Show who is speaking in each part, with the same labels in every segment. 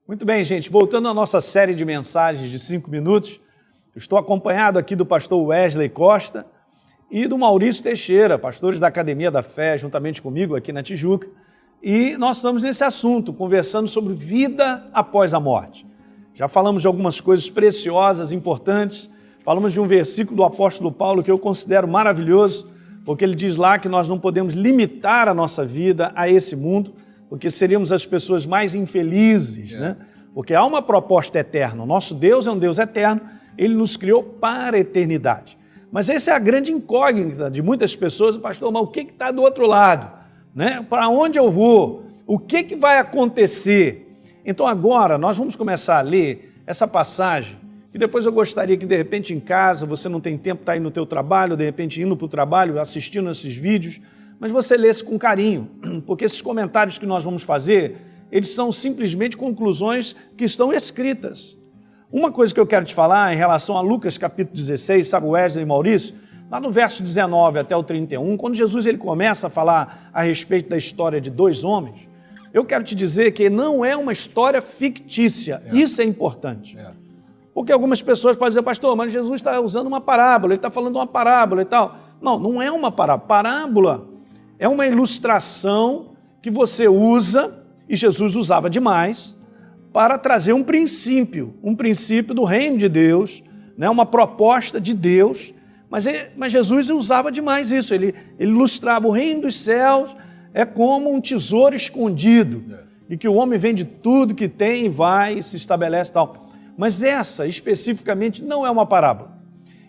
Speaker 1: Muito bem, gente. Voltando à nossa série de mensagens de 5 minutos, eu estou acompanhado aqui do pastor Wesley Costa e do Maurício Teixeira, pastores da Academia da Fé, juntamente comigo aqui na Tijuca. E nós estamos nesse assunto, conversando sobre vida após a morte. Já falamos de algumas coisas preciosas, importantes. Falamos de um versículo do apóstolo Paulo que eu considero maravilhoso, porque ele diz lá que nós não podemos limitar a nossa vida a esse mundo, porque seríamos as pessoas mais infelizes, né? Porque há uma proposta eterna. O nosso Deus é um Deus eterno, Ele nos criou para a eternidade. Mas essa é a grande incógnita de muitas pessoas, pastor, mas o que está do outro lado? Né? Para onde eu vou? O que vai acontecer? Então agora nós vamos começar a ler essa passagem, e depois eu gostaria que de repente em casa, você não tem tempo, está aí no teu trabalho, de repente indo para o trabalho, assistindo esses vídeos, mas você lesse com carinho, porque esses comentários que nós vamos fazer, eles são simplesmente conclusões que estão escritas. Uma coisa que eu quero te falar em relação a Lucas capítulo 16, sabe, Wesley e Maurício, lá no verso 19 até o 31, quando Jesus ele começa a falar a respeito da história de dois homens, eu quero te dizer que não é uma história fictícia, isso é importante. Porque algumas pessoas podem dizer, pastor, mas Jesus está usando uma parábola, ele está falando uma parábola e tal. Não, não é uma parábola. Parábola é uma ilustração que você usa, e Jesus usava demais, para trazer um princípio do reino de Deus, né? Uma proposta de Deus, mas Jesus usava demais isso, ele ilustrava o reino dos céus, é como um tesouro escondido, e que o homem vende tudo que tem e vai e se estabelece e tal. Mas essa, especificamente, não é uma parábola.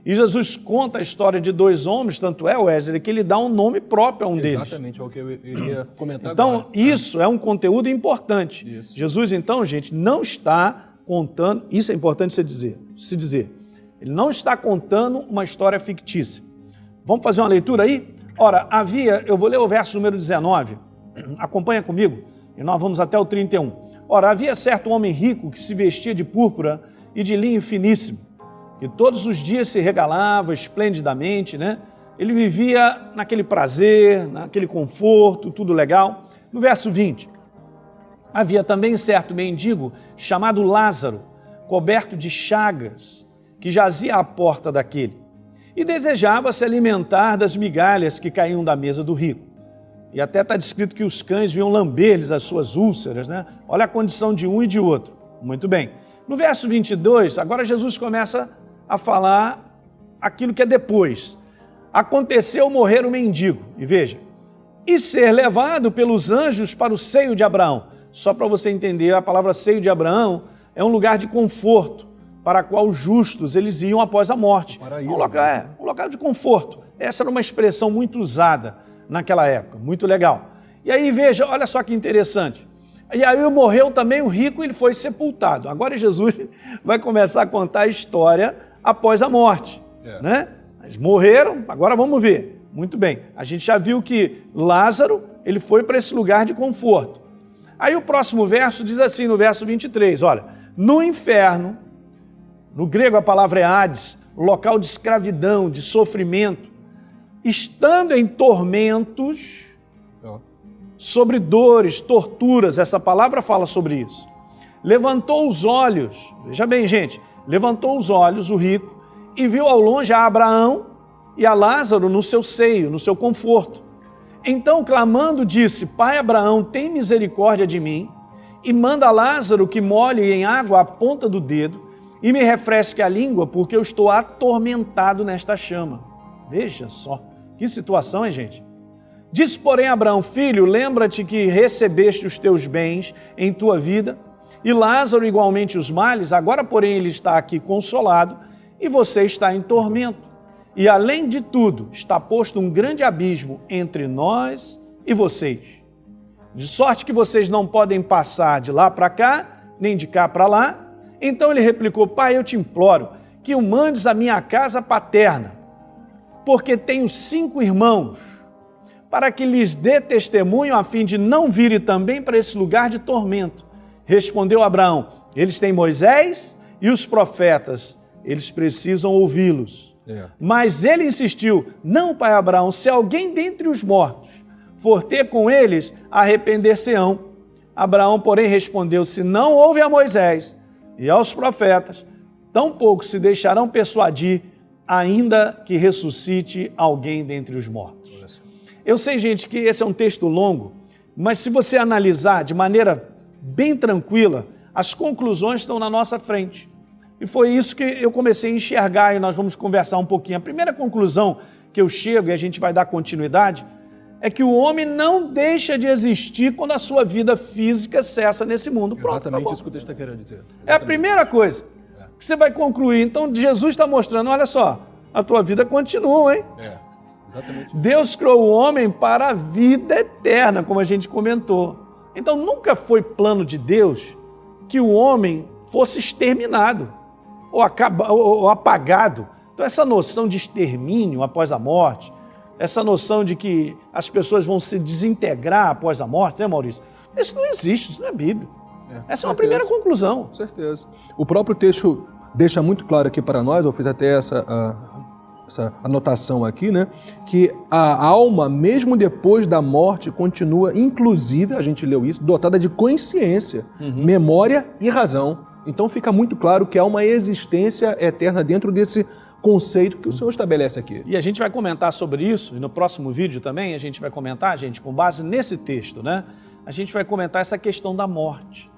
Speaker 1: E Jesus conta a história de dois homens, tanto é, Wesley, que ele dá um nome próprio a um deles.
Speaker 2: Exatamente, é o que eu iria comentar
Speaker 1: então,
Speaker 2: agora.
Speaker 1: Então, isso é um conteúdo importante.
Speaker 2: Isso.
Speaker 1: Jesus, então, gente, não está contando, isso é importante se dizer, ele não está contando uma história fictícia. Vamos fazer uma leitura aí? Ora, eu vou ler o verso número 19, acompanha comigo, e nós vamos até o 31. Ora, havia certo homem rico que se vestia de púrpura e de linho finíssimo, que todos os dias se regalava esplendidamente, né? Ele vivia naquele prazer, naquele conforto, tudo legal. No verso 20, havia também certo mendigo chamado Lázaro, coberto de chagas, que jazia à porta daquele, e desejava se alimentar das migalhas que caíam da mesa do rico. E até está descrito que os cães vinham lamber-lhes as suas úlceras, né? Olha a condição de um e de outro. Muito bem. No verso 22, agora Jesus começa a falar aquilo que é depois. Aconteceu morrer o mendigo, e veja, e ser levado pelos anjos para o seio de Abraão. Só para você entender, a palavra seio de Abraão é um lugar de conforto, para qual os justos eles iam após a morte.
Speaker 2: Paraíso,
Speaker 1: um local de conforto. Essa era uma expressão muito usada naquela época, muito legal. E aí veja, olha só que interessante. E aí morreu também o rico e ele foi sepultado. Agora Jesus vai começar a contar a história após a morte, né? Eles morreram, agora vamos ver. Muito bem, a gente já viu que Lázaro, ele foi para esse lugar de conforto. Aí o próximo verso diz assim, no verso 23, olha, no inferno, no grego a palavra é Hades, local de escravidão, de sofrimento, estando em tormentos, sobre dores, torturas, essa palavra fala sobre isso. Levantou os olhos, veja bem, gente, levantou os olhos, o rico, e viu ao longe a Abraão e a Lázaro no seu seio, no seu conforto. Então, clamando, disse, Pai Abraão, tem misericórdia de mim, e manda Lázaro que molhe em água a ponta do dedo, e me refresque a língua, porque eu estou atormentado nesta chama. Veja só, que situação, hein, gente? Disse, porém, Abraão, filho, lembra-te que recebeste os teus bens em tua vida, e Lázaro igualmente os males, agora, porém, ele está aqui consolado, e você está em tormento. E, além de tudo, está posto um grande abismo entre nós e vocês, de sorte que vocês não podem passar de lá para cá, nem de cá para lá. Então ele replicou, Pai, eu te imploro que o mandes à minha casa paterna, porque tenho 5 irmãos, para que lhes dê testemunho a fim de não virem também para esse lugar de tormento. Respondeu Abraão, eles têm Moisés e os profetas, eles precisam ouvi-los. Mas ele insistiu, não, pai Abraão, se alguém dentre os mortos for ter com eles, arrepender-se-ão. Abraão, porém, respondeu: se não houve a Moisés e aos profetas, tampouco se deixarão persuadir, ainda que ressuscite alguém dentre os mortos. Eu sei, gente, que esse é um texto longo, mas se você analisar de maneira bem tranquila, as conclusões estão na nossa frente. E foi isso que eu comecei a enxergar e nós vamos conversar um pouquinho. A primeira conclusão que eu chego, e a gente vai dar continuidade, é que o homem não deixa de existir quando a sua vida física cessa nesse mundo. Pronto,
Speaker 2: Exatamente
Speaker 1: acabou.
Speaker 2: isso que o texto está querendo dizer.
Speaker 1: É a primeira coisa que você vai concluir. Então, Jesus está mostrando, olha só, a tua vida continua, hein?
Speaker 2: Exatamente.
Speaker 1: Deus criou o homem para a vida eterna, como a gente comentou. Então, nunca foi plano de Deus que o homem fosse exterminado ou apagado. Então, essa noção de extermínio após a morte, essa noção de que as pessoas vão se desintegrar após a morte, né, Maurício? Isso não existe, isso não é Bíblia. Essa é uma primeira conclusão.
Speaker 2: Com certeza. O próprio texto deixa muito claro aqui para nós, eu fiz até essa anotação aqui, né? Que a alma, mesmo depois da morte, continua, inclusive, a gente leu isso, dotada de consciência, memória e razão. Então fica muito claro que há uma existência eterna dentro desse conceito que o Senhor estabelece aqui.
Speaker 1: E a gente vai comentar sobre isso, e no próximo vídeo também a gente vai comentar, gente, com base nesse texto, né? A gente vai comentar essa questão da morte.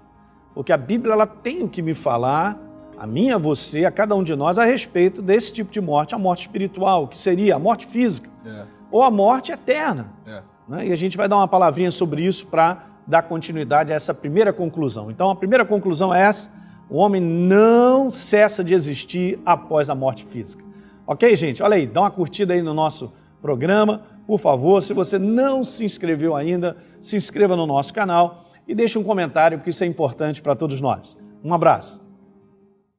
Speaker 1: Porque a Bíblia, ela tem o que me falar, a mim, a você, a cada um de nós, a respeito desse tipo de morte, a morte espiritual, que seria a morte física, ou a morte eterna. Né? E a gente vai dar uma palavrinha sobre isso para dar continuidade a essa primeira conclusão. Então, a primeira conclusão é essa: o homem não cessa de existir após a morte física. Ok, gente? Olha aí, dá uma curtida aí no nosso programa, por favor. Se você não se inscreveu ainda, se inscreva no nosso canal e deixe um comentário, porque isso é importante para todos nós. Um abraço.